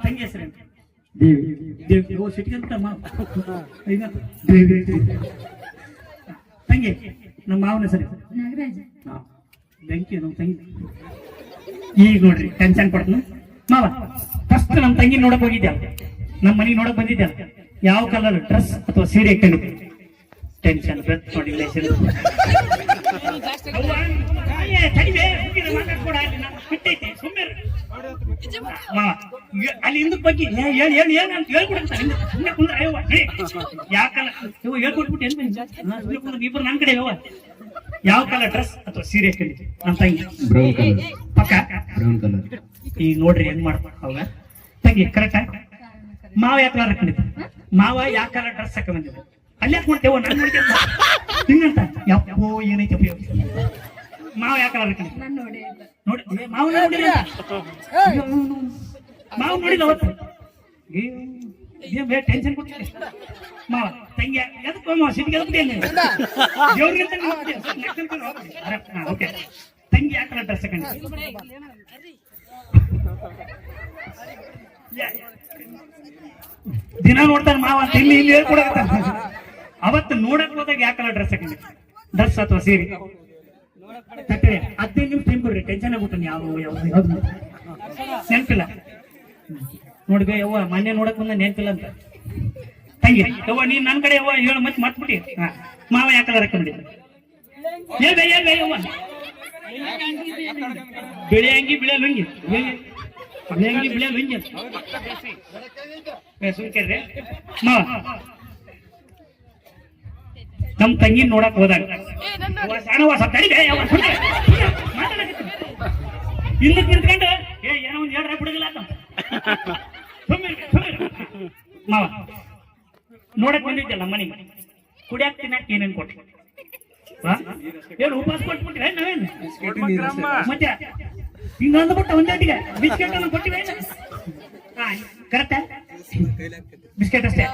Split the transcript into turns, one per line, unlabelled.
ತಂಗಿ ಹೆಸರು
ದೇವಿ.
ದೇವಿ. ಓ ಸಿಟಿಗಂತ ಮಾವ ಈಗ ದೇವಿ ತಂಗಿ ನಮ್ಮ ಮಾವನ ಹೆಸರು
ನಾಗರಾಜ.
ಬೆಂಕಿ ನಮ್ಮ ತಂಗಿ. ಈಗ ನೋಡ್ರಿ ಟೆನ್ಷನ್ ಕೊಡ್ತೀನಿ ಮಾವ. ಫಸ್ಟ್ ನಮ್ಮ ತಂಗಿ ನೋಡಕ್ ಹೋಗಿದ್ದೆ, ನಮ್ಮ ಮನೆಗೆ ನೋಡಕ್ ಬಂದಿದ್ದೆ. ಯಾವ ಕಲರ್ ಡ್ರೆಸ್ ಅಥವಾ ಸೀರೆ ಹಾಕೊಂಡಿದ್ದೆ? ಟೆನ್ಷನ್ ನೋಡಿ ಅಲ್ಲಿ ಹಿಂದಕ್ ಬಗ್ಗೆ ಏನಂತ ಹೇಳ್ಕೊಡ್ತಾರೆ. ಯಾವ ಕಲರ್ ಹೇಳ್ಕೊಟ್ಬಿಟ್ಟು ಇಬ್ರು ನನ್ನ ಕಡೆ ಯಾವ ಕಲರ್ ಡ್ರೆಸ್ ಅಥವಾ ಸೀರೆ ಹಾಕೊಂಡಿದ್ದೆ ನಮ್ಮ ತಂಗಿ?
Brown colour.
ಪಕ್ಕ
ಬ್ರೌನ್ ಕಲರ್.
ಈಗ ನೋಡ್ರಿ ಹೆಂಗ್ ಮಾಡ್ಬೇಕು ಅವಾಗ ತಂಗಿ ಕರೆಕ್ಟ್. ಮಾವ ಯಾವ ಕಲರ್ ಹಾಕೊಂಡಿದ್ದ? ಮಾವ ಯಾವ ಕಲರ್ ಡ್ರೆಸ್ ಹಾಕ ಬಂದಿದ್ದ? ಅಲ್ಲಿ ಯಾಕೆ ಮಾಡ್ತೇವ ನಾನು ನೋಡ್ತೇವ ಹಿಂಗಂತ ಯಪ್ಪೋ ಏನೈತೆ ಮಾವ ಯಾವ ಕಲರ್ ಹಾಕೊಂಡಿದ್ದ? ನೋಡಿ ಮಾವ ನೋಡಿಲ್ಲ, ಮಾವ ನೋಡಿಲ್ಲ ಅವತ್ತು. ಟೆನ್ಷನ್ ಕೊಡ್ತೀನಿ ಮಾವ. ತಂಗಿ ಎದಕ್ಕೆ ಮಾವ ಸಿಟಿಗೆ ದೇವ್ರಿಗಿಂತ ಓಕೆ. ತಂಗಿ ಯಾವ ಕಲರ್ ಡ್ರೆಸ್ ಹಾಕೊಂಡಿದ್ದ? ದಿನ ನೋಡ್ತಾನೆ ಮಾವ ಅಂತ ಇಲ್ಲಿ ಇಲ್ಲಿ ಹೇಳ್ಕೊಡಕತ್ತ. ಅವತ್ತು ನೋಡಕ್ ಹೋದಾಗ ಯಾವ ಕಲರ್ ಡ್ರೆಸ್ ಹಾಕೊಂಡಿ? ಡ್ರೆಸ್ ಅಥವಾ ಸೀರೆ? 15 ನಿಮಿಷ ಟೈಮ್ ಕೊಡ್ರಿ, ಟೆನ್ಷನ್ ಆಗ್ಬಿಟ್ಟು ಯಾವ ಯಾವ್ದು ನೆನಪಿಲ್ಲ ನೋಡ್ಬೇ ಯವ್ವ. ಮೊನ್ನೆ ನೋಡಕ್ ಬಂದ ನೆನಪಿಲ್ಲ ಅಂತ ತಂಗಿ. ಯವ್ವ ನೀನ್ ನನ್ ಕಡೆ ಯವ್ವ ಹೇಳು ಮತ್ತೆ ಮತ್ಬಿಟ್ಟಿ. ಮಾವ ಯಾವ ಕಲರ್ ಹಾಕೊಂಡಿದ್ದ? ಹೇಳ್ಬೇ ಯವ್ವ. ಬಿಳಿ ಅಂಗಿ ಬಿಳಿ ಲುಂಗಿ, ಬಿಳಿ ಅಂಗಿ ಬಿಳಿ ಲುಂಗಿ ಸುಮ್ಕೇರ್ರಿ ಮಾವ. ನಮ್ ತಂಗಿ ನೋಡಕ್ ಹೋದಾಗ ಹಿಂದಕ್ ನಿಂತ್ಕೊಂಡು ಏನೋ ಒಂದ್ ಹೇಳ್ರ ಬಿಡುದಿಲ್ಲ ಅಂತ ಮಾವ. ನೋಡಕ್ ಬಂದಿದ್ದಲ್ಲ ಮನೆಗೆ, ಕುಡಿಯಾಕ್ ತಿನ್ನಕ್ ಏನೇನ್ ಕೊಟ್ಟಿ? ಏನು ಉಪವಾಸ ಕೊಟ್ಬಿಟ್ರೆ ನಾವೇನು ಮತ್ತೆ ಹಿಂಗಂದ್ ಬಿಟ್ಟ ಒಂದೇಟಿಗೆ ಬಿಸ್ಕೆಟ್ ಕೊಟ್ಟಿವೆ. ಕರೆಕ್ಟ್ ಬಿಸ್ಕೆಟ್ ಅಷ್ಟೇ.